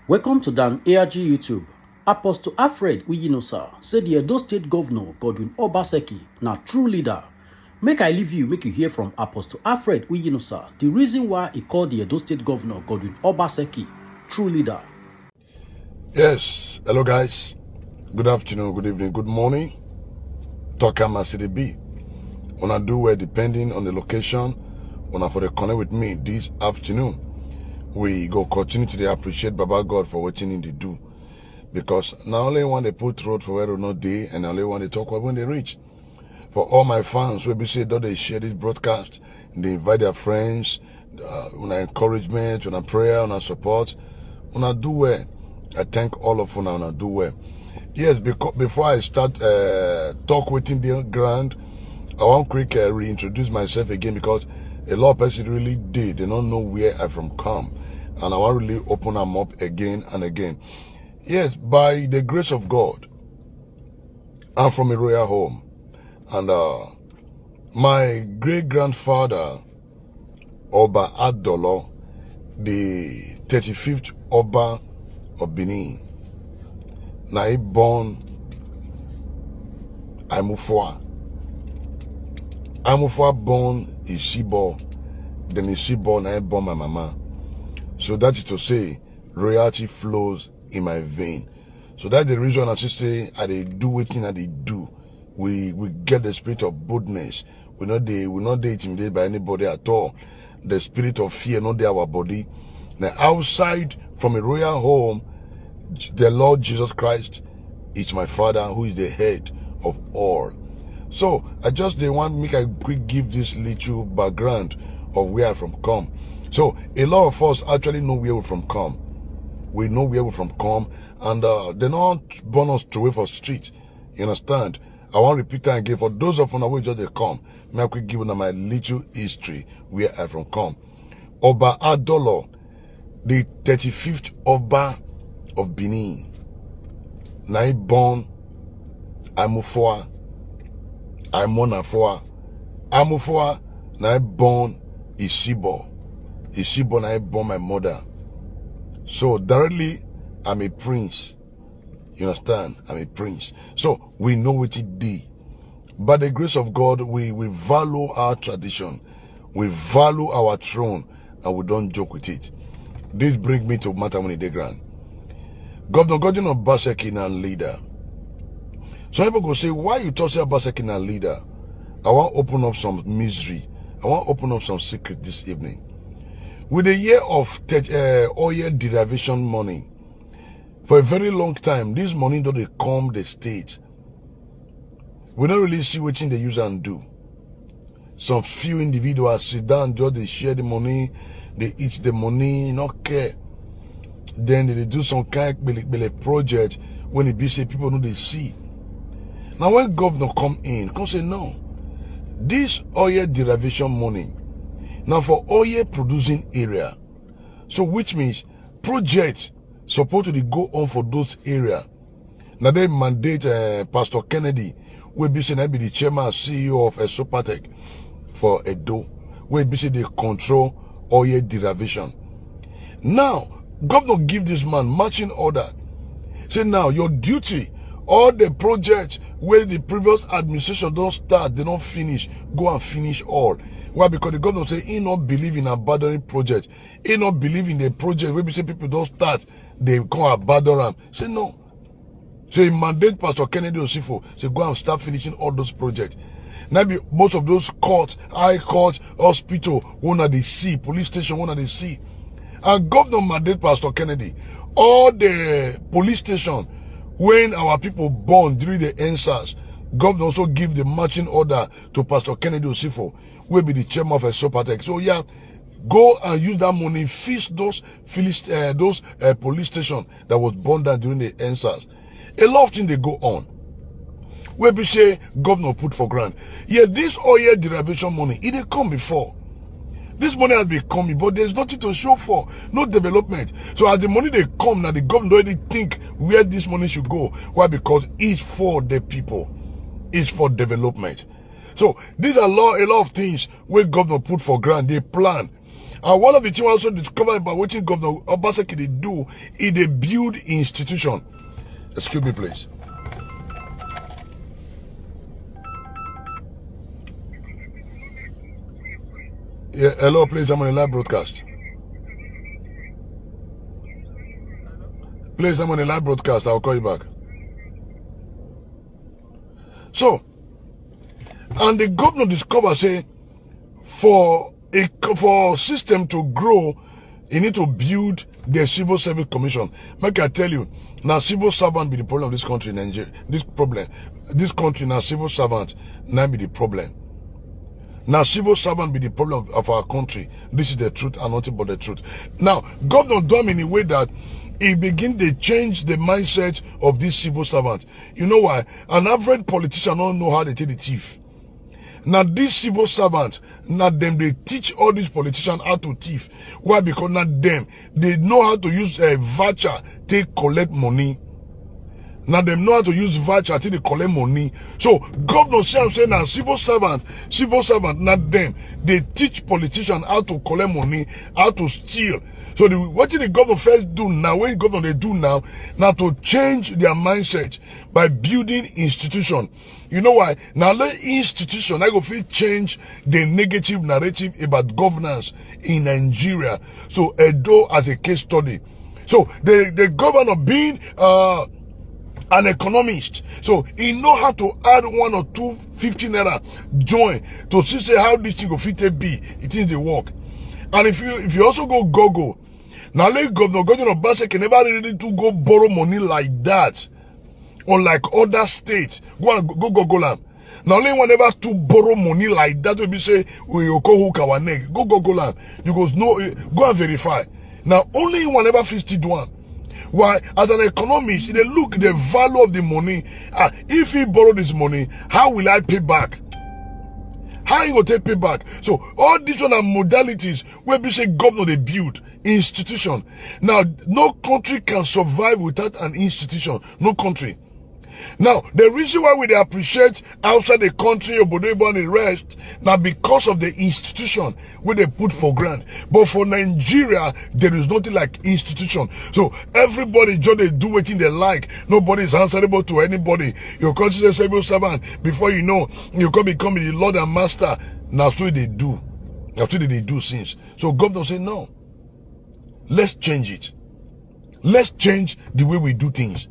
Welcome to Dan ARG YouTube. Apostle Alfred Uyinosa said the Edo State Governor Godwin Obaseki na true leader. Make I leave you, make you hear from Apostle Alfred Uyinosa the reason why he called the Edo State Governor Godwin Obaseki true leader. Yes, hello guys. Good afternoon, good evening, good morning. Talk my city be. Wanna do well depending on the location. Wanna for the connect with me this afternoon. We go continue to appreciate Baba God for what they do. Because not only when they put road for where or not they, and only when they talk about when they reach. For all my fans, we be say that they share this broadcast, they invite their friends, on encouragement, on prayer, on support, on do well. I thank all of you on do well. Yes, because before I start talk within the ground, I want quick reintroduce myself again because a lot of people really did. They don't know where I from come. And I want to really open them up again and again. Yes, by the grace of God, I'm from a royal home. And my great-grandfather, Oba Adolo, the 35th Oba of Benin, na he born Amufwa. Amufwa born Isibo, then Isibo na he born my mama. So that is to say, royalty flows in my vein. So that's the reason I say I do what I do. We get the spirit of boldness. We're not intimidated by anybody at all. The spirit of fear not there our body. Now outside from a royal home, the Lord Jesus Christ is my father who is the head of all. So I just want make a quick give this little background of where I'm from come. So a lot of us actually know where we're from come. We know where we're from come, and they're not born us to wait for street. You understand? I want to repeat that again for those of you who just they come. May I quick give them my little history where I'm from come. Oba Adolo, the 35th Oba of Benin. Na born Amufwa, Amonafwa. Amufwa na born Isibo. Isibo na born my mother. So directly, I'm a prince. You understand? I'm a prince. So we know what it did. By the grace of God, we value our tradition. We value our throne, and we don't joke with it. This brings me to Matamuni Degran. Governor Godwin Obaseki na leader. Some people go say, why you talk about Obaseki na leader? I want to open up some mystery. I want to open up some secret this evening. With a year of oil derivation money, for a very long time, this money don't come the state. We don't really see what they use and do. Some few individuals sit down, just they share the money, they eat the money, not care. Then they do some kind of project when it be say people know they see. Now when governor come in, come say no. This oil derivation money, now for oil producing area. So which means project supposed to go on for those area. Now they mandate Pastor Kennedy, will be saying I be the chairman CEO of Obaseki for Edo, where be say they control oil derivation. Now, governor give this man marching order. Say now your duty, all the projects where the previous administration don't start, they don't finish, go and finish all. Why? Because the governor say he not believe in abandoning project. He not believe in the project where we say people don't start, they come abandon them. Say no. So he mandate Pastor Kennedy Osifo, say go and start finishing all those projects. Now most of those courts, high court, hospital, one at the sea, police station, one at the sea. And governor mandate Pastor Kennedy, all the police station, when our people born during the NSAS, governor also give the marching order to Pastor Kennedy Osifo, will be the chairman of Obaseki. So yeah, go and use that money, fix those police stations that was burned down during the NSAS. A lot of things they go on. Where we say governor put for grant. Yeah, this oil derivation money, it didn't come before. This money has been coming, but there's nothing to show for, no development. So as the money they come now, the government already think where this money should go. Why? Because it's for the people, it's for development. So these are a lot of things where government put for grant, they plan. And one of the things also discovered about what Governor Obaseki they do is they build institution. Excuse me, please. Yeah, hello, please. I'm on a live broadcast. Please, I'm on a live broadcast. I'll call you back. So, and the governor discovered, say, for system to grow, you need to build the civil service commission. Make I tell you, now civil servant be the problem of this country in Nigeria. This country now civil servant now be the problem. Now civil servant be the problem of our country. This is the truth and nothing but the truth. Now, governor done in a way that he begin to change the mindset of these civil servants. You know why? An average politician don't know how they take the thief. Now these civil servants, not them, they teach all these politicians how to thief. Why? Because not them, they know how to use a voucher to collect money. Now them know how to use voucher till they collect money. So governor saying now civil servant, not them. They teach politicians how to collect money, how to steal. So what did the governor first do now? What governor they do now to change their mindset by building institution. You know why? Now let institution I go feel change the negative narrative about governance in Nigeria. So Edo as a case study. So the governor being an economist, so he know how to add 1 or 2 50 naira join to see how this thing go fit be. It is the work. And if you also go Google, now let Governor Obaseki can never really to go borrow money like that, unlike other states. Go Google them. Now only whenever to borrow money like that will be say we go hook our neck. Go Google them. You go and verify. Now only whenever 51. Why? As an economist, they look the value of the money. If he borrow this money, how will I pay back? How you go take pay back? So all these one are modalities where we say governor they build institution. Now no country can survive without an institution. No country. Now, the reason why we appreciate outside the country or Bodebo and the rest, now because of the institution where they put for granted. But for Nigeria, there is nothing like institution. So everybody just they do what they like. Nobody is answerable to anybody. Your consider civil servant. Before you know, you can become the Lord and Master. Now so they do. That's what they do since. So governor say no. Let's change it. Let's change the way we do things.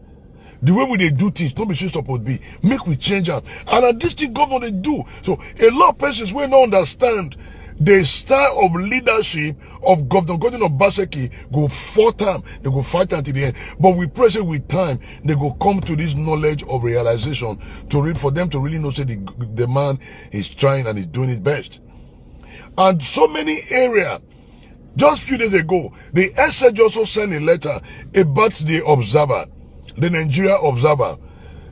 The way we do things, don't be supposed to be. Make we change them. And this thing government they do. So a lot of persons will not understand the style of leadership of Governor Obaseki go 4 times. They go fight until the end. But we pray say with time, they go come to this knowledge of realization to read for them to really know say the man is trying and is doing his best. And so many areas. Just a few days ago, the SH also sent a letter about the Observer. The Nigeria Observer,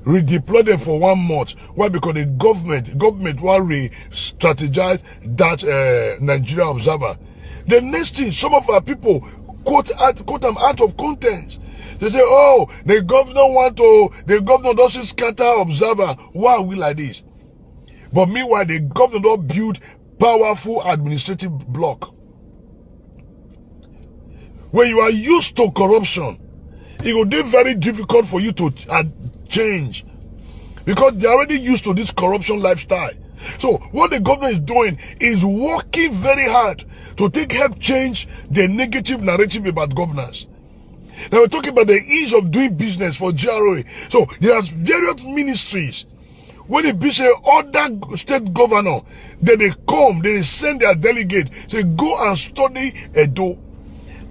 redeploy them for 1 month. Why? Because the government will re-strategize that Nigeria Observer. The next thing, some of our people quote them out of context. They say, oh, the governor doesn't scatter Observer. Why are we like this? But meanwhile, the governor don't build powerful administrative block. When you are used to corruption, it will be very difficult for you to change because they're already used to this corruption lifestyle. So what the government is doing is working very hard to help change the negative narrative about governance. Now we're talking about the ease of doing business for GRA. So there are various ministries. When it be say other state governor, then they come, they send their delegate, say go and study Edo.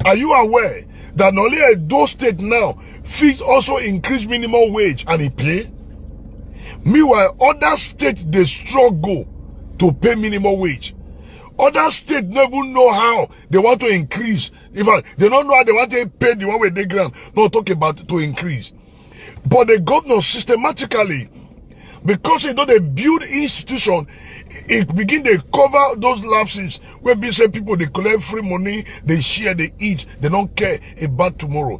Are you aware that not only Edo State now fit also increase minimum wage and it pay? Meanwhile, other states they struggle to pay minimum wage. Other states never know how they want to increase. In fact, they don't know how they want to pay the one with the grant. Not talking about to increase. But the governor systematically, because they don't build institution, it begin to cover those lapses where we say people they collect free money, they share, they eat, they don't care about tomorrow.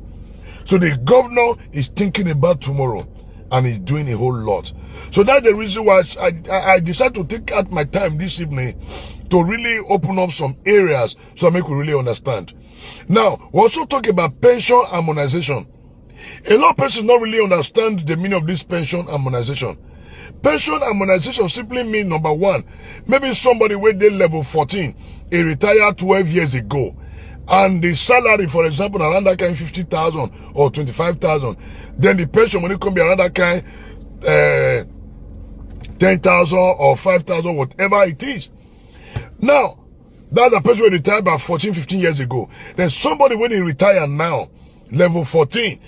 So the governor is thinking about tomorrow and is doing a whole lot. So that's the reason why I decided to take out my time this evening to really open up some areas so I make we really understand. Now, we also talk about pension harmonization. A lot of persons don't really understand the meaning of this pension harmonization. Pension harmonization simply means, number one, maybe somebody where they level 14, he retired 12 years ago, and the salary, for example, around that kind 50,000 or 25,000, then the pension money can be around that kind 10,000 or 5,000, whatever it is. Now, that's a person who retired about 14, 15 years ago. Then somebody when he retire now, level 14,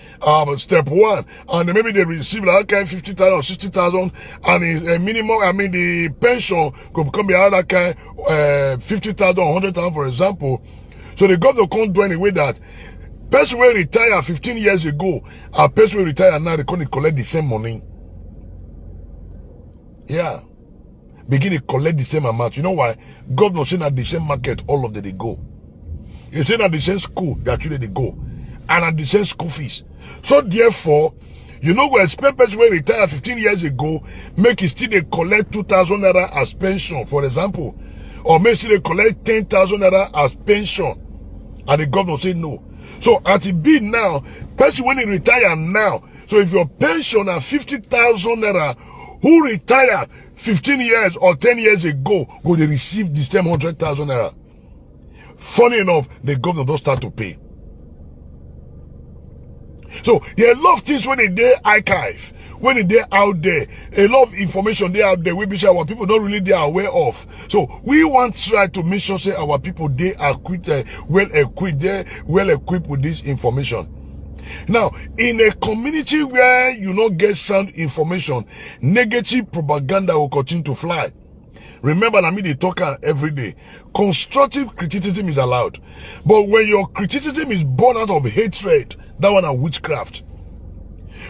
step 1, and maybe they receive like kind 50,000 or 60,000, and a minimum, the pension could become around that kind 50,000 or 100,000, for example. So the government can't do any way that person will retire 15 years ago, a person will retire now, they can't collect the same money. Yeah. Begin to collect the same amount. You know why? Government saying at the same market, all of them they go. You're saying at the same school, that actually they go. And at the same school fees. So therefore, you know, we expect person when retire 15 years ago, make it still they collect 2,000 naira as pension, for example. Or maybe still they collect 10,000 naira as pension. And the government say no. So at it be now, person when he retire now, so if your pension are 50,000 naira, who retire 15 years or 10 years ago, go they receive the same 100,000 naira. Funny enough, the government don't start to pay. So there are a lot of things when they archive, when they out there, a lot of information they out there, we be sure our people don't really they are aware of. So we want to try to make sure say our people they are well equipped with this information. Now, in a community where you don't get sound information, negative propaganda will continue to fly. Remember, I mean, they talk every day. Constructive criticism is allowed. But when your criticism is born out of hatred, that one is witchcraft.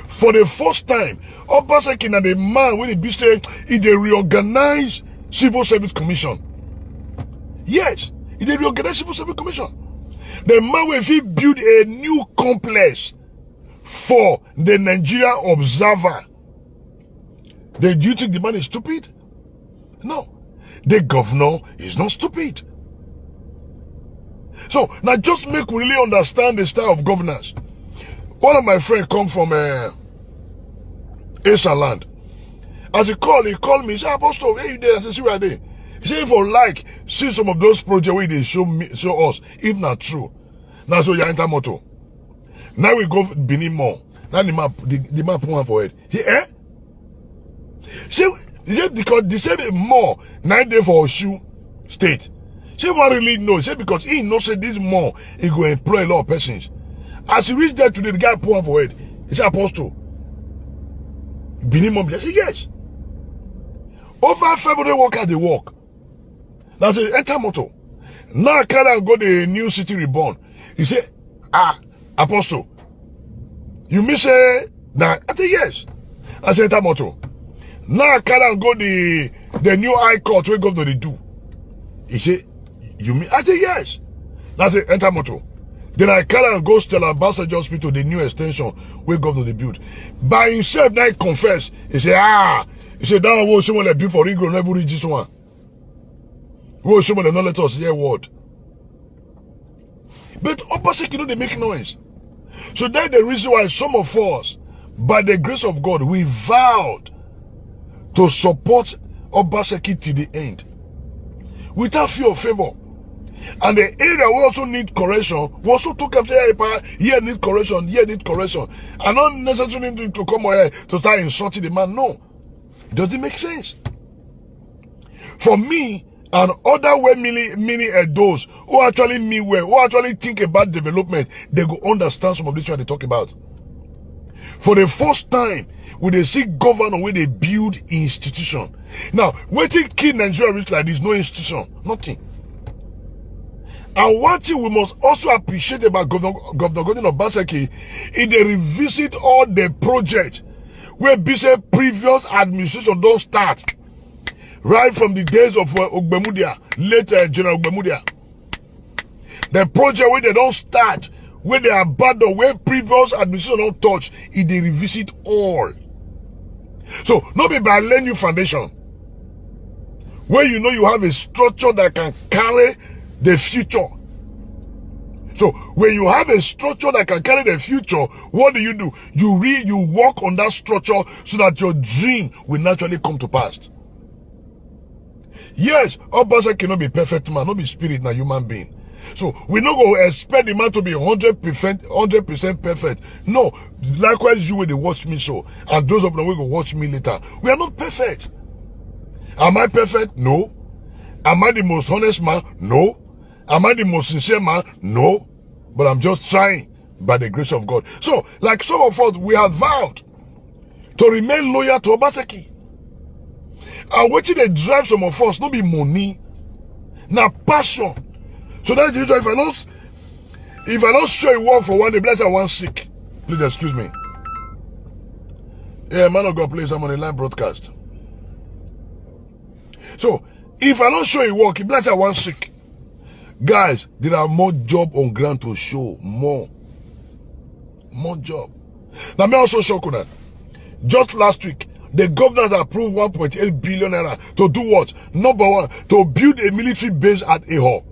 For the first time, Obaseki and the man, when he be saying, they reorganize Civil Service Commission. Yes, they reorganize Civil Service Commission. The man will build a new complex for the Nigeria Observer. Do you think the man is stupid? No. The governor is not stupid. So, now just make we really understand the style of governance. One of my friends come from Asian land. As he called me, he said, Apostle, where you there? I said, see where they. He said, for like, see some of those projects where they show us, if not true. Now, so you enter motor. Now we go Benin more. Now the map put one for it. He, See, because they said more 9 days for Oshu state. She won't really know. She because he knows that this more, he go employ a lot of persons. As he reached there today, the guy put one for it. He said, Apostle, Benin mom, he said, yes. Over February workers, they work. Now say, enter motor. Now I can't go to the new city reborn. He said, Apostle, you miss it? Nah, I said, yes. I said, enter motor. Now I can't go to the new high court where governor they do. He said, you mean? I said, yes. I said, enter motor. Then I can't go to Ambassador Hospital, the new extension where governor they build. By himself, now he confess. He said, he said, that one was someone that built for Ring Road, never reach this one. Was someone that not let us hear word. But Obaseki, they make noise. So that's the reason why some of us, by the grace of God, we vowed to support Obaseki to the end. Without fear or favor. And the area we also need correction, we also took up here need correction, here need correction. And not necessarily need to come here to start insulting the man. No. It doesn't make sense. For me, and other way meaning those who actually mean well, who actually think about development, they go understand some of this what they talk about. For the first time, we they see governor where they build institution. Now, waiting kid Nigeria reach like this, no institution, nothing. And one thing we must also appreciate about Governor Obaseki is they revisit all the projects where bishop previous administration don't start. Right from the days of Ogbemudia, later General Ogbemudia. The project where they don't start, where they abandon, where previous administration don't touch, if they revisit all. So, not be by laying new foundation. Where you know you have a structure that can carry the future. So when you have a structure that can carry the future, what do? You work on that structure so that your dream will naturally come to pass. Yes, Obaseki cannot be perfect man, not be spirit, na human being. So we not go expect the man to be 100% perfect. No, likewise you will watch me so, and those of them will go watch me later. We are not perfect. Am I perfect? No. Am I the most honest man? No. Am I the most sincere man? No. But I'm just trying by the grace of God. So, like some of us, we have vowed to remain loyal to Obaseki. And what they drive some of us, not be money, now passion. So that's the reason if I don't show a work for one day, bless I want sick. Please excuse me. Yeah, man of God, please, I'm on a live broadcast. So, if I don't show a work, bless I want sick. Guys, there are more job on ground to show. More job. Now, me also shock that. Just last week, the governor approved 1.8 billion naira to do what? Number one, to build a military base at Eho.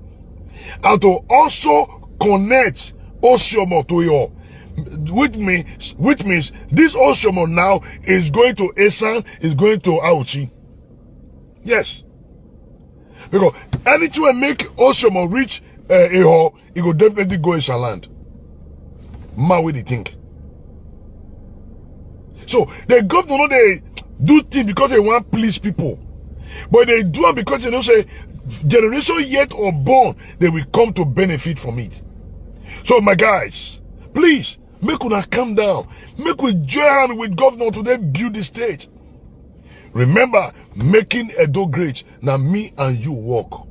And to also connect Oshomo to Eho. Which means this Oshomo now is going to Esan, is going to Auchi. Yes. Because anything will make Oshomo reach Eho, it will definitely go Esan land. Man, what do you think? So the governor, they do things because they want to please people. But they do it because they know say generation yet or born, they will come to benefit from it. So my guys, please, make una calm down. Make we join hand with governor to then build the state. Remember, making Edo great. Now me and you walk.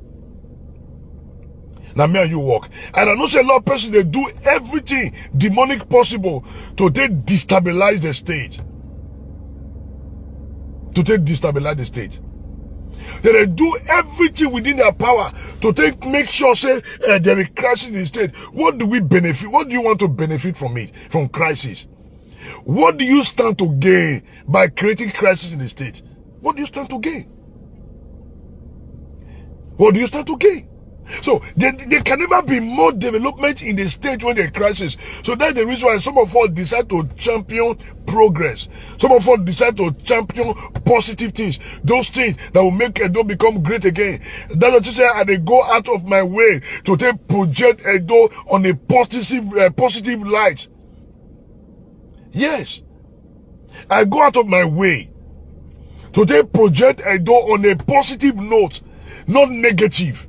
Now me and you walk. And I know say a lot of persons, they do everything demonic possible to then destabilize the state. They do everything within their power to make sure say there is crisis in the state. What do we benefit? What do you want to benefit from it? From crisis? What do you stand to gain by creating crisis in the state? What do you stand to gain? What do you stand to gain? So there can never be more development in the state when there's crisis. So that's the reason why some of us decide to champion progress. Some of us decide to champion positive things. Those things that will make Edo become great again. That's what you say, and they go out of my way to take project Edo on a positive light. Yes. I go out of my way to take project Edo on a positive note, not negative,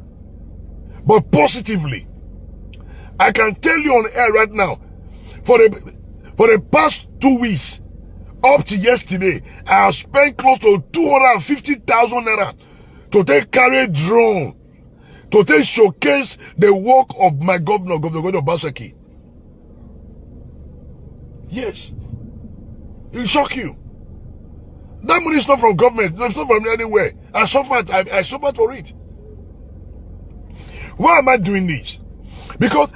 but positively. I can tell you on air right now, for the past 2 weeks, up to yesterday, I have spent close to 250,000 naira to take carry drone, to take showcase the work of my governor Obaseki. Yes. It'll shock you. That money is not from government, it's not from anywhere. I suffered for it. Why am I doing this? Because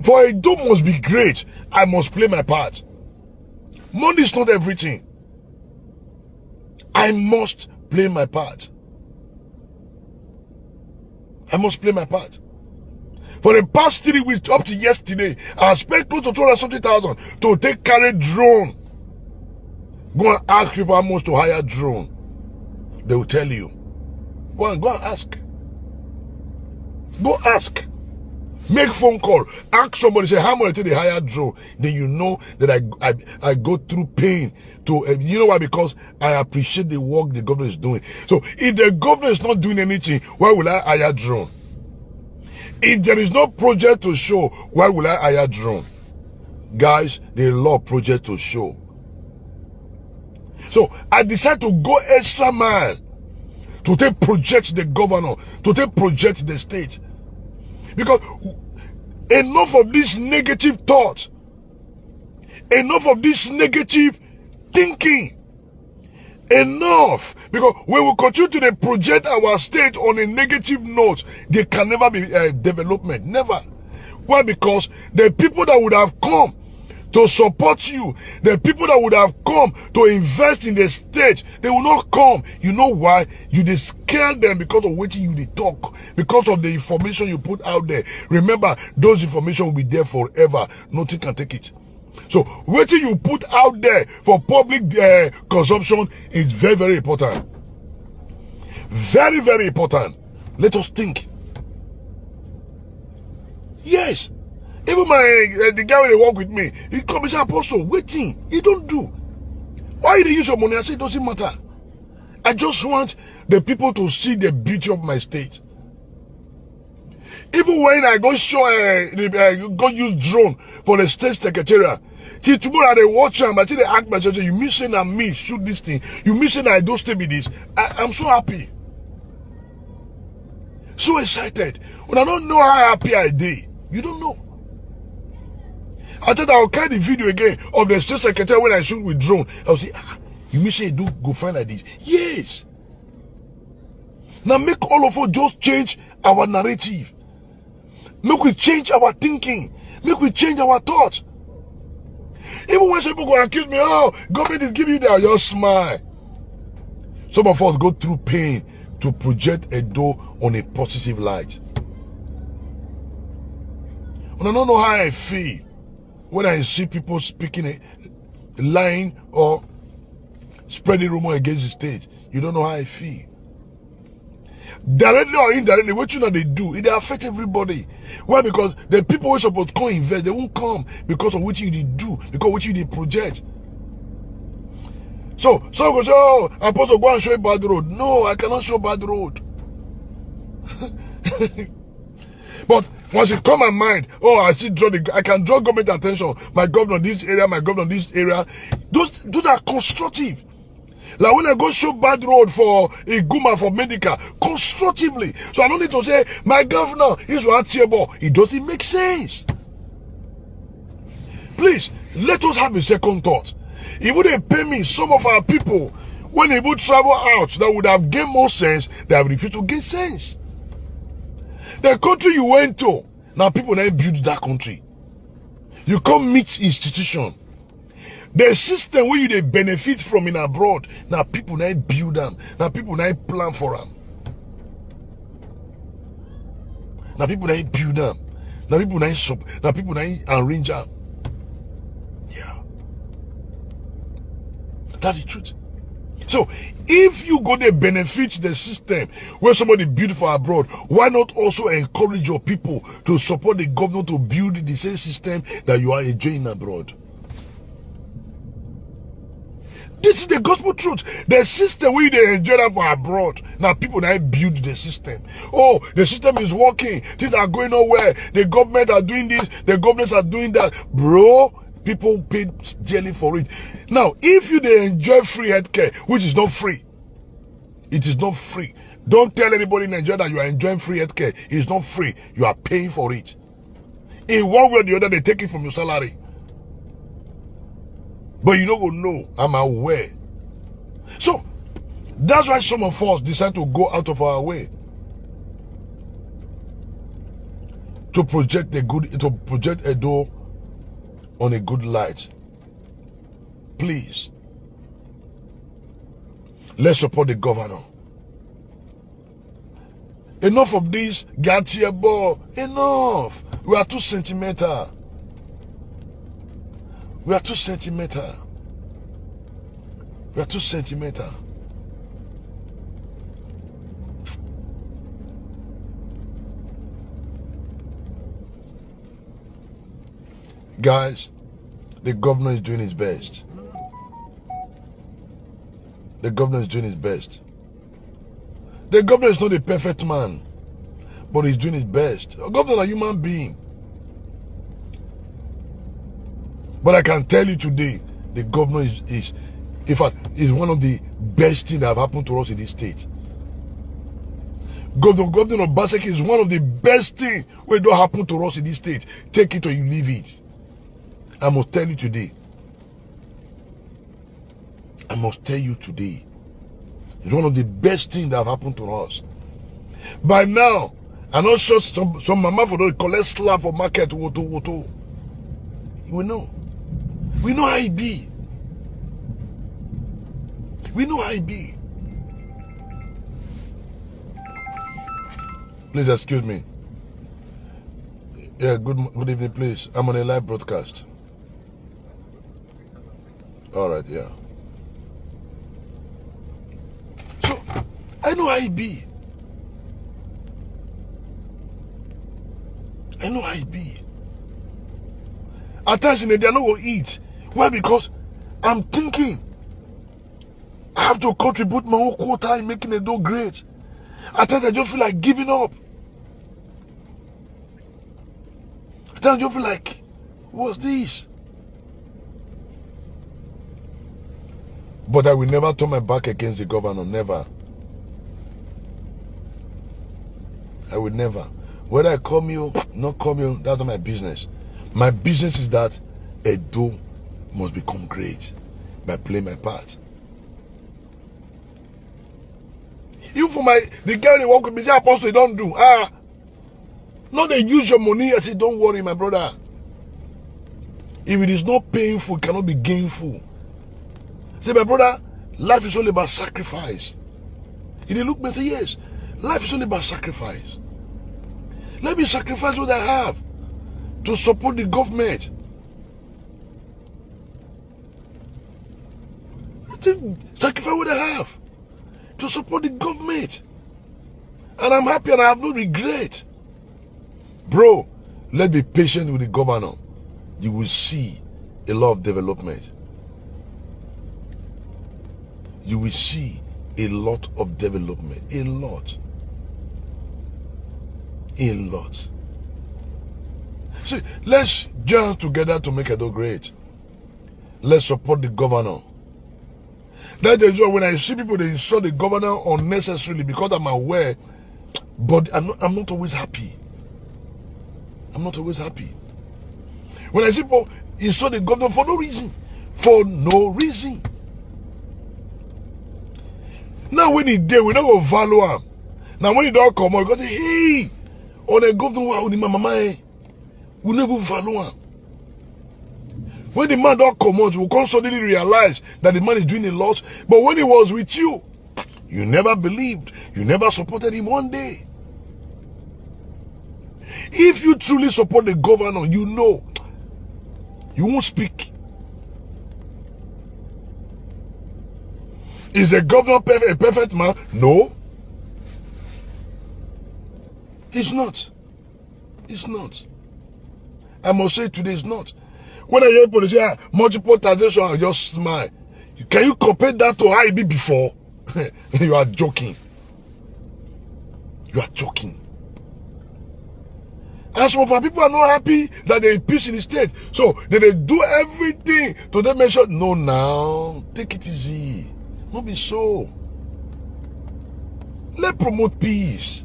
for a dome must be great, I must play my part. Money is not everything. I must play my part. I must play my part. For the past 3 weeks up to yesterday, I spent close to 270,000 to take carry drone. Go and ask people how much to hire drone. They will tell you. Go and ask. Go ask. Make phone call. Ask somebody, say how much they hire drone. Then you know that I go through pain to, you know why? Because I appreciate the work the government is doing. So if the government is not doing anything, why will I hire drone? If there is no project to show, why will I hire drone? Guys, there is a lot of project to show. So I decided to go extra mile to take project the governor, to take project the state. Because enough of this negative thoughts, enough of this negative thinking, enough. Because when we continue to project our state on a negative note, there can never be development. Never. Why? Because the people that would have come to support you. The people that would have come to invest in the state, they will not come. You know why? You they scare them because of what you they talk, because of the information you put out there. Remember, those information will be there forever. Nothing can take it. So what you put out there for public consumption is very, very important. Very, very important. Let us think. Yes. Even the guy when they work with me, he come and say, Apostle, waiting. You don't do. Why you use your money? I say, it doesn't matter. I just want the people to see the beauty of my state. Even when I go show, go use drone for the state secretariat. See, tomorrow they watch them, I see they act myself, say, you missing and me shoot this thing. You missing I don't stay with this. I'm so happy. So excited. When I don't know how happy I did, you don't know. I thought I'll carry the video again of the state secretary when I shoot with drone. I'll say, you may say, do go find like this. Yes. Now make all of us just change our narrative. Make we change our thinking. Make we change our thoughts. Even when some people go accuse me, oh, government is giving you that, just smile. Some of us go through pain to project a door on a positive light. And I don't know how I feel when I see people speaking, lying or spreading rumor against the state. You don't know how I feel. Directly or indirectly, what you know they do, it affect everybody. Why? Because the people who are supposed to come invest, they won't come because of what you did do, because what you did project. So some go say, oh, I'm supposed to go and show a bad road. No, I cannot show bad road. But once it come my mind, oh, I can draw government attention. My governor this area, my governor this area. Those are constructive. Like when I go show bad road for a Guma for medical, constructively. So I don't need to say, my governor is one table. It doesn't make sense. Please, let us have a second thought. It wouldn't pay me some of our people, when they would travel out, that would have gained more sense, they have refused to gain sense. The country you went to, now people now build that country. You come meet institution. The system where you they benefit from in abroad, now people now build them. Now people now plan for them. Now people now build them. Now people now shop. Now people now arrange them. Yeah. That's the truth. So, if you go to benefit the system where somebody build for abroad, why not also encourage your people to support the government to build the same system that you are enjoying abroad? This is the gospel truth. The system where they enjoy that for abroad. Now people now build the system. Oh, the system is working. Things are going nowhere. The government are doing this. The governments are doing that. Bro, people pay dearly for it. Now, if you they enjoy free healthcare, which is not free, it is not free. Don't tell anybody in Nigeria that you are enjoying free healthcare. It's not free. You are paying for it. In one way or the other, they take it from your salary. But you don't know. I'm aware. So, that's why some of us decide to go out of our way to project a door on a good light. Please, let's support the governor. Enough of this Gatia ball. Enough. We are too sentimental. We are too sentimental. We are too sentimental. Guys, the governor is doing his best. The governor is doing his best. The governor is not a perfect man, but he's doing his best. A governor is a human being. But I can tell you today, the governor is in fact, is one of the best things that have happened to us in this state. Governor Obaseki is one of the best things that don't happen to us in this state. Take it or you leave it. I must tell you today. I must tell you today. It's one of the best things that have happened to us. By now, I'm not sure some mama for the collect slap for market woto. You will know. We know how it be. We know how it be. Please excuse me. Yeah, good evening, please. I'm on a live broadcast. All right, yeah. So, I know how it be. I know how it be. At times in the day, I don't go eat. Why? Because I'm thinking I have to contribute my own quota in making the dough great. At times I just feel like giving up. At times I just feel like, what's this? But I will never turn my back against the governor. Never. I will never. Whether I come you, not come you, that's not my business. My business is that Edo must become great by playing my part. Even for the guy they work with me, say, Apostle, don't do. No, they use your money. I say, don't worry, my brother. If it is not painful, it cannot be gainful. Say, my brother, life is all about sacrifice. If they look at me and say, yes, life is all about sacrifice. Let me sacrifice what I have to support the government. Sacrifice what I have to support the government. And I'm happy and I have no regret. Bro, let's be patient with the governor. You will see a lot of development. You will see a lot of development. A lot. A lot. See, let's join together to make Edo great. Let's support the governor. That is why when I see people, they insult the governor unnecessarily because I'm aware, but I'm not always happy. I'm not always happy. When I see people insult the governor for no reason. For no reason. Now when he did, we don't go value him. Now when he don't come out, we go say, hey, on the governor, my mama, we never value him. When the man don't come out, we can suddenly realize that the man is doing a lot. But when he was with you, you never believed. You never supported him one day. If you truly support the governor, you know, you won't speak. Is the governor a perfect man? No. It's not. It's not. I must say today it's not. When I hear people say multiple taxation, I just smile. Can you compare that to how it be before? You are joking. You are joking. And some of our people are not happy that they impeach in the state. So they do everything to then make sure. No, now take it easy. Not be so. Let's promote peace.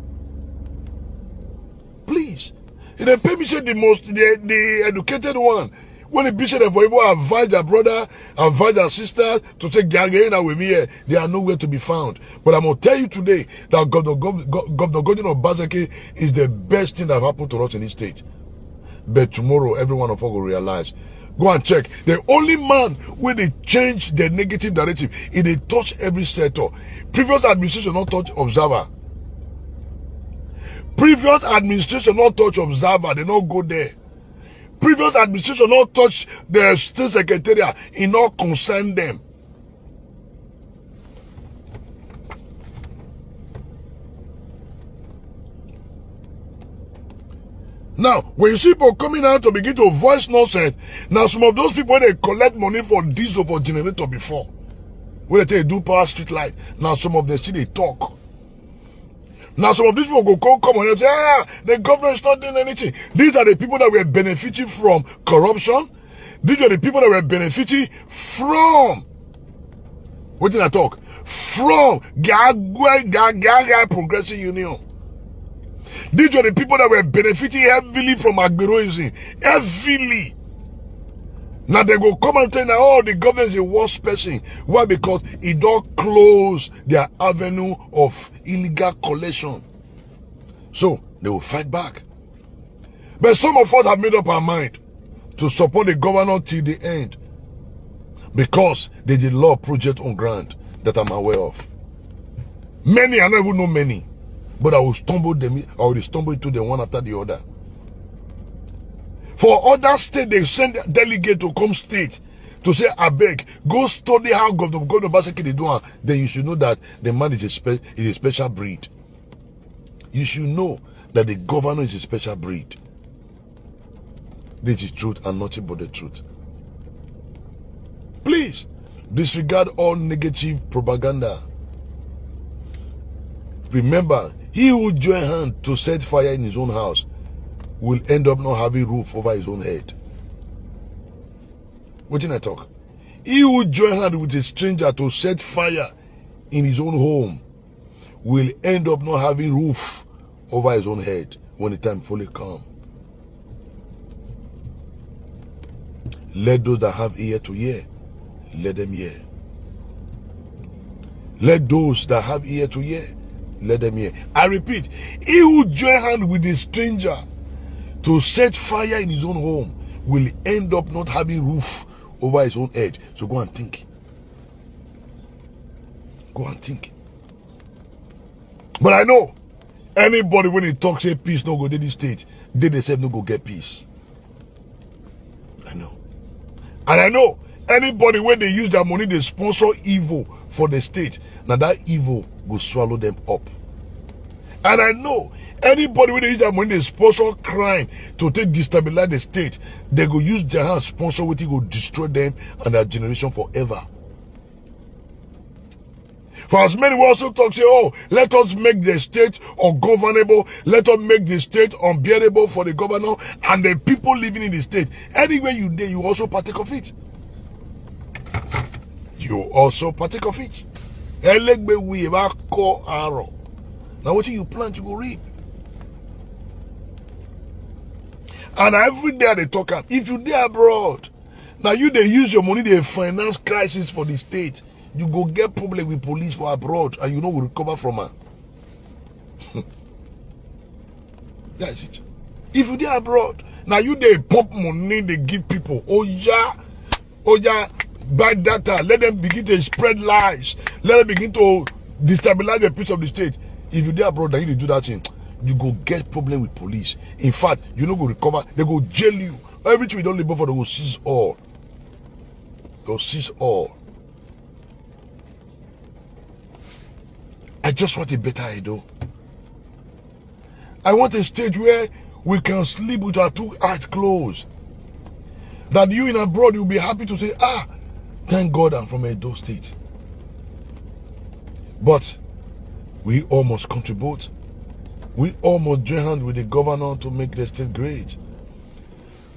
Please. If they pay me say the educated one. When the bishop for even advise their brother, advise their sister to take Gagarian with me here, they are nowhere to be found. But I'm going to tell you today that Governor Obaseki is the best thing that happened to us in this state. But tomorrow, every one of us will realize. Go and check. The only man where they change the negative narrative is they touch every sector. Previous administration not touch observer. Previous administration not touch observer. They not go there. Previous administration not touch the state secretariat, it not concern them. Now, when you see people coming out to begin to voice nonsense, now some of those people, when they collect money for diesel for generator before, when they do power street light, now some of them still they talk. Now some of these people go come and say, the government is not doing anything. These are the people that were benefiting from corruption. These are the people that were benefiting from, what did I talk? From Progressive Union. These were the people that were benefiting heavily from agberoism. Heavily. Now they go come and tell you, oh, the government is the worst person. Why? Because it don't close their avenue of illegal collection. So they will fight back. But some of us have made up our mind to support the governor till the end. Because there's a law project on ground that I'm aware of. Many, I don't even know many. But I will stumble into them one after the other. For other states, they send a delegate to come state to say, I beg, go study how Governor Obaseki is doing. Then you should know that the man is a special breed. You should know that the governor is a special breed. This is truth and nothing but the truth. Please, disregard all negative propaganda. Remember, he who join hand to set fire in his own house will end up not having roof over his own head. What did I talk? He who join hand with a stranger to set fire in his own home will end up not having roof over his own head when the time fully comes. Let those that have ear to hear, let them hear. Let those that have ear to hear, let them hear. I repeat, he who join hand with a stranger to set fire in his own home will end up not having roof over his own head. So go and think. Go and think. But I know anybody when he talks say peace no go to this state, they themselves no go get peace. I know. And I know anybody when they use their money, they sponsor evil for the state. Now that evil will swallow them up. And I know anybody when they use their money, they sponsor crime to destabilize the state. They go use their hands sponsor what will destroy them and their generation forever. For as many will also talk, say, oh, let us make the state ungovernable. Let us make the state unbearable for the governor and the people living in the state. Anywhere you do, you also partake of it. You also partake of it. Now what you plant, you will reap. And every day they talk, if you dey abroad, now you they use your money, they finance crisis for the state. You go get problem with police for abroad and you know will recover from her. That's it. If you dey abroad, now you they pump money, they give people. Oh yeah, buy data, let them begin to spread lies, let them begin to destabilize the peace of the state. If you dey abroad and you do that thing, you go get problem with police. In fact, you no go recover, they go jail you. Everything we don't live for, they go seize all. They'll seize all. I just want a better idea. I want a stage where we can sleep with our two eyes closed. That you in abroad, you'll be happy to say, ah, thank God I'm from Edo State. But we all must contribute. We all must join hands with the governor to make the state great.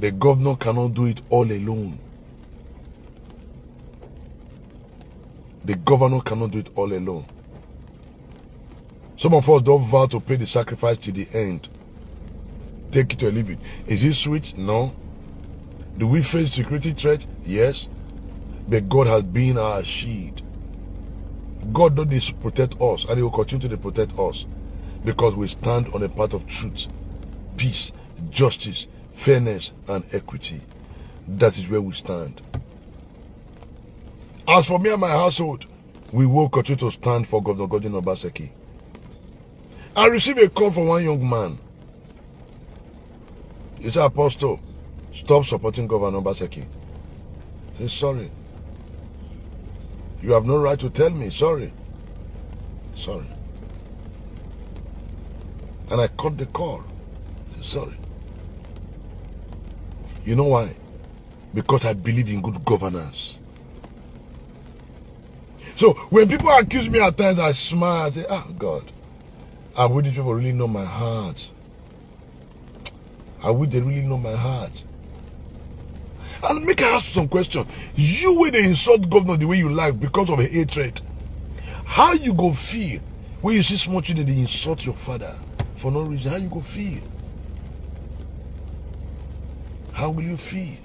The governor cannot do it all alone. The governor cannot do it all alone. Some of us don't vow to pay the sacrifice to the end. Take it or leave it. Is it sweet? No. Do we face security threat? Yes. But God has been our shield. God does protect us, and He will continue to protect us because we stand on the path of truth, peace, justice, fairness, and equity. That is where we stand. As for me and my household, we will continue to stand for Governor Obaseki. I received a call from one young man. He said, Apostle, stop supporting Governor Obaseki. I said, sorry. You have no right to tell me. Sorry. Sorry. And I cut the call. I said, sorry. You know why? Because I believe in good governance. So when people accuse me at times, I smile. I say, ah, God. I wish these people really know my heart. I wish they really know my heart. And make I ask you some question. You when they insult governor the way you like because of a hatred, how you go feel when you see small children they insult your father for no reason? How you go feel? How will you feel?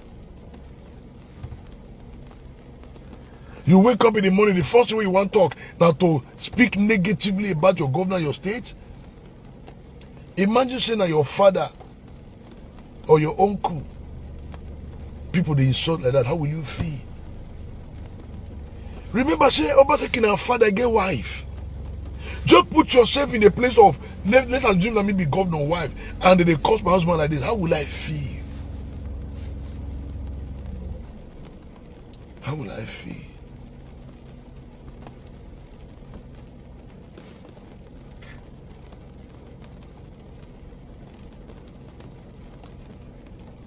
You wake up in the morning, the first way you want to talk now to speak negatively about your governor, your state. Imagine saying that your father or your uncle, people they insult like that, how will you feel? Remember, say, Obaseki na father get wife. Just put yourself in a place of, let's assume that me be governor wife, and they cost my husband like this. How will I feel? How will I feel?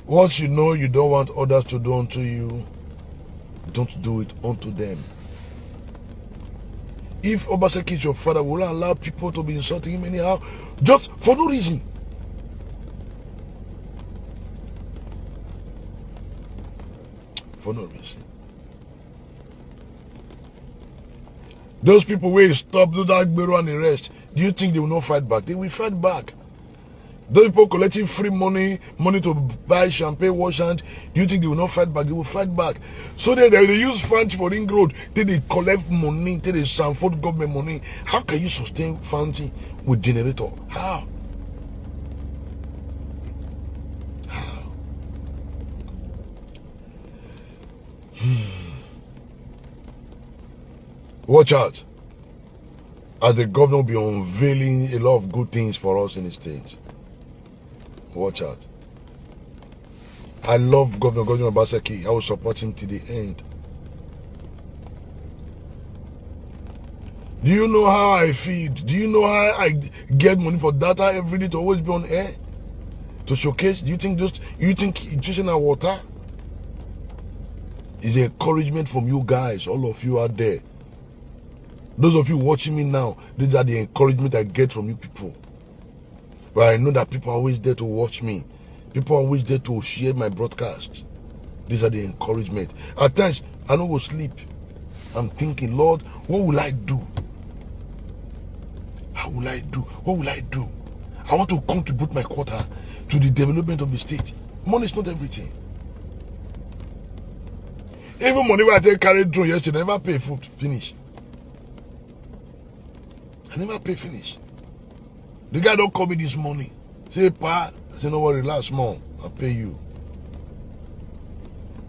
Once you know you don't want others to do unto you, don't do it unto them. If Obaseki is your father, will allow people to be insulting him anyhow, just for no reason. For no reason. Those people will stop, do that bureau and the rest. Do you think they will not fight back? They will fight back. Those people collecting free money to buy champagne, wash hand, do you think they will not fight back? They will fight back. So they use funds for ring road, till they collect money, till they Sanford government money. How can you sustain funds with generator? How? How? Watch out. As the governor will be unveiling a lot of good things for us in the state. Watch out. I love Governor Obaseki. I will support him to the end. Do you know how I feed? Do you know how I get money for data every day to always be on air? To showcase? Do you think nutrition and water is an encouragement from you guys, all of you out there? Those of you watching me now, these are the encouragement I get from you people. But I know that people are always there to watch me. People are always there to share my broadcasts. These are the encouragement. At times, I don't go sleep. I'm thinking, Lord, what will I do? How will I do? What will I do? I want to contribute my quota to the development of the state. Money is not everything. Even money where I take carry drone yesterday, I never pay for finish. I never pay finish. The guy don't call me this morning. Say, Pa, I say, no worry, relax, mom. I'll pay you.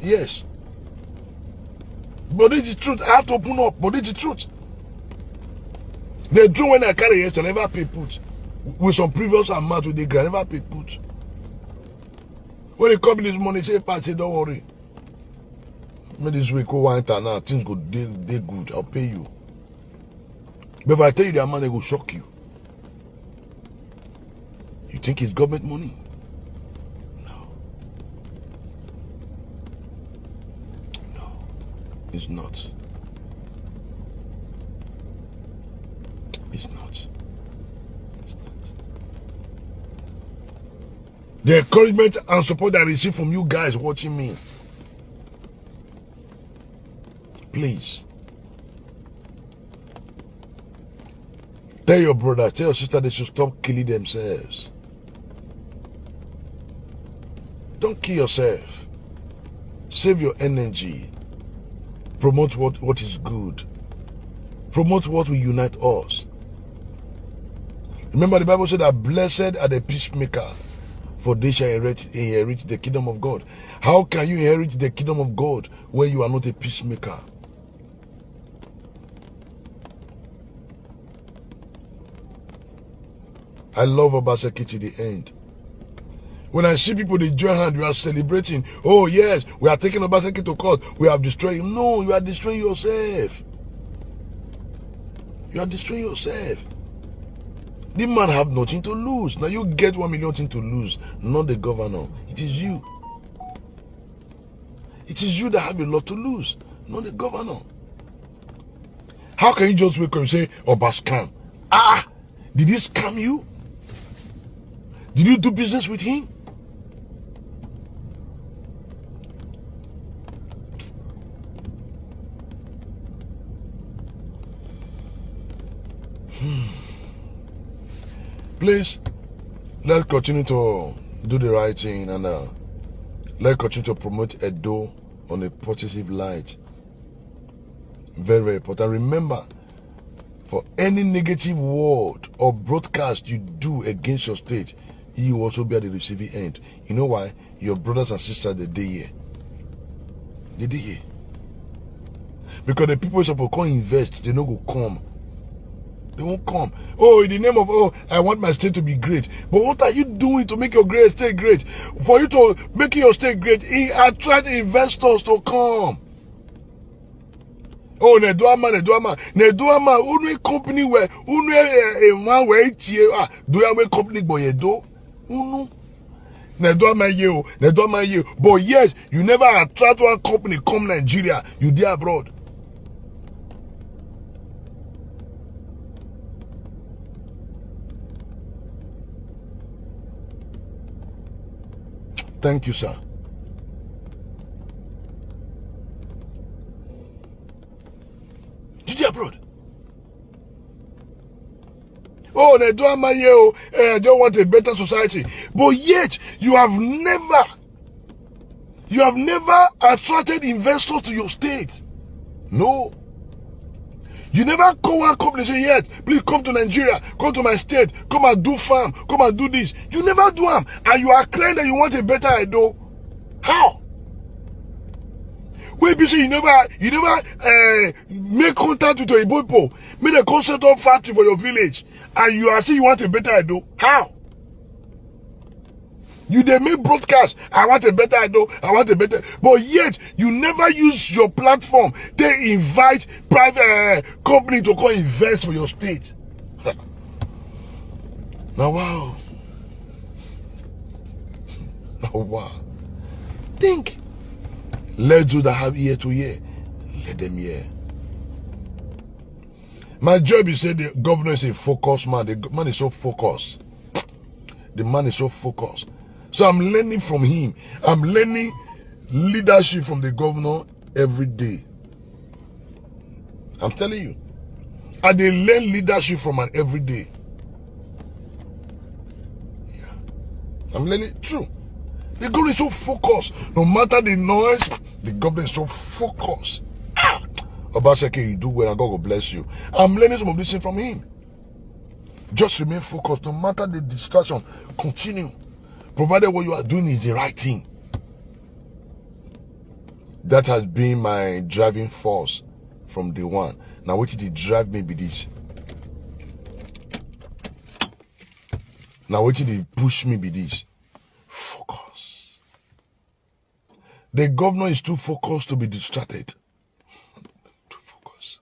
Yes. But it's the truth. I have to open up, but it's the truth. The drone when I carry yesterday, I never pay put. With some previous amount with the guy, I never pay put. When they call me this morning, say, Pa, say, don't worry. Me this week go one time now, things go they good. I'll pay you. But if I tell you the amount, they will shock you. You think it's government money? No. No, it's not. It's not. It's not. The encouragement and support that I receive from you guys watching me, please. Tell your brother, tell your sister they should stop killing themselves. Don't kill yourself. Save your energy. Promote what is good. Promote what will unite us. Remember the Bible said that blessed are the peacemakers, for they shall inherit the kingdom of God. How can you inherit the kingdom of God when you are not a peacemaker? I love Obaseki to the end. When I see people, they join hands, we are celebrating. Oh yes, we are taking Obaseki to court. We have destroyed him. No, you are destroying yourself. You are destroying yourself. The man have nothing to lose. Now you get 1 million thing to lose, not the governor. It is you. It is you that have a lot to lose, not the governor. How can you just wake up and say, Oba scam? Ah, did he scam you? Did you do business with him? Please, let's continue to do the right thing and let's continue to promote Edo on a positive light. Very, very important. Remember, for any negative word or broadcast you do against your state, you will also be at the receiving end. You know why? Your brothers and sisters, they here. They here. Because the people supposed to come invest, they no go come. They won't come. Oh, in the name of, oh, I want my state to be great. But what are you doing to make your state great? For you to make your state great, attract investors to come. Oh, Neduama. Unu company where, unu one where it's do you company boy do? Unu. Neduama ye. But yes, you never attract one company come Nigeria. You there abroad. Thank you, sir. Did you abroad? Oh, I don't want a better society. But yet, you have never attracted investors to your state. No. You never call one company and say, yes, please come to Nigeria, come to my state, come and do farm, come and do this. You never do them. And you are claiming that you want a better idea. How? Wait, you say you never make contact with your people, make a concept of factory for your village, and you are saying you want a better idea. How? You they make broadcast, I want a better idea, but yet you never use your platform. They invite private company to come invest for your state. Now wow. Now wow. Think. Let those that have ear to hear, let them hear. My job is say the governor is a focused man. The man is so focused. The man is so focused. So I'm learning from him. I'm learning leadership from the governor every day. I'm telling you. And they learn leadership from an every day. Yeah. I'm learning true. The government is so focused. No matter the noise, the government is so focused. Obaseki, you do well and God will bless you. I'm learning some of this thing from him. Just remain focused. No matter the distraction, continue. Provided what you are doing is the right thing. That has been my driving force from day one. Now, what did it drive me be this? Now, what did it push me be this? Focus. The governor is too focused to be distracted. Too focused.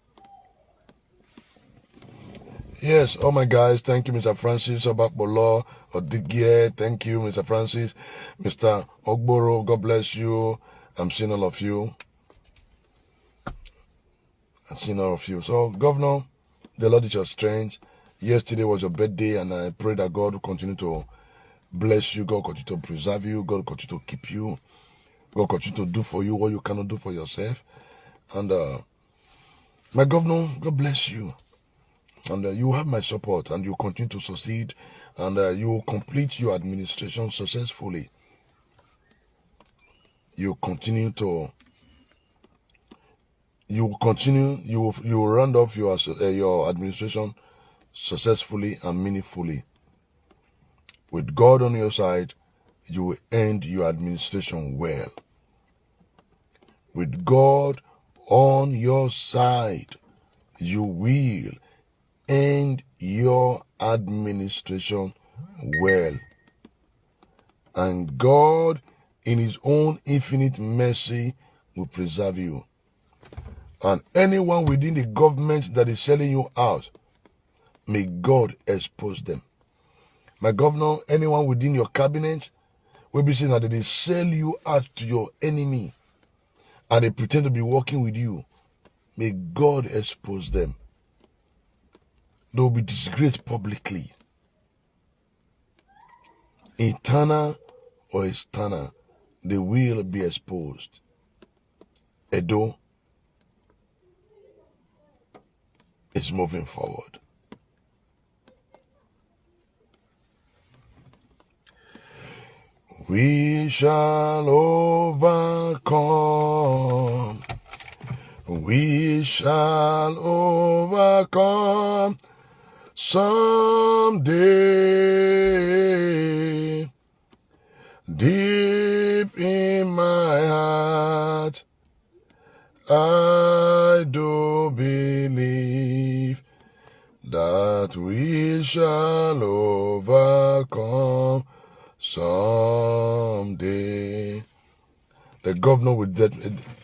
Yes, oh my guys, thank you, Mr. Francis Obakbolo Odigie. Thank you, Mr. Francis. Mr. Ogboro, God bless you. I'm seeing all of you. So, Governor, the Lord is your strength. Yesterday was your birthday, and I pray that God will continue to bless you. God will continue to preserve you. God will continue to keep you. God continue to do for you what you cannot do for yourself. And my governor, God bless you. And you have my support, and you continue to succeed, and you will complete your administration successfully. You will round off your administration successfully and meaningfully. With God on your side, you will end your administration well. With God on your side, you will end your administration well. And God, in his own infinite mercy, will preserve you. And anyone within the government that is selling you out, may God expose them. My governor, anyone within your cabinet will be saying that they sell you out to your enemy and they pretend to be working with you. May God expose them. They will be disgraced publicly. Internal or external, they will be exposed. Edo is moving forward. We shall overcome. We shall overcome someday. Deep in my heart, I do But we shall overcome someday. The governor will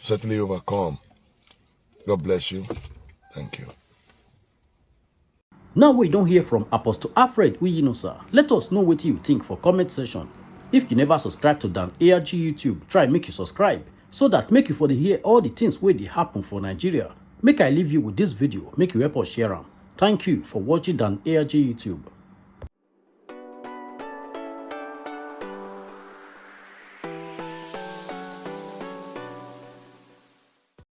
certainly overcome. God bless you. Thank you. Now we don't hear from Apostle Alfred Uyinosa. Let us know what you think for comment section. If you never subscribe to Dan ARG YouTube, try make you subscribe so that make you for the hear all the things where they happen for Nigeria. Make I leave you with this video, make you help us share them. Thank you for watching Dan ARG YouTube.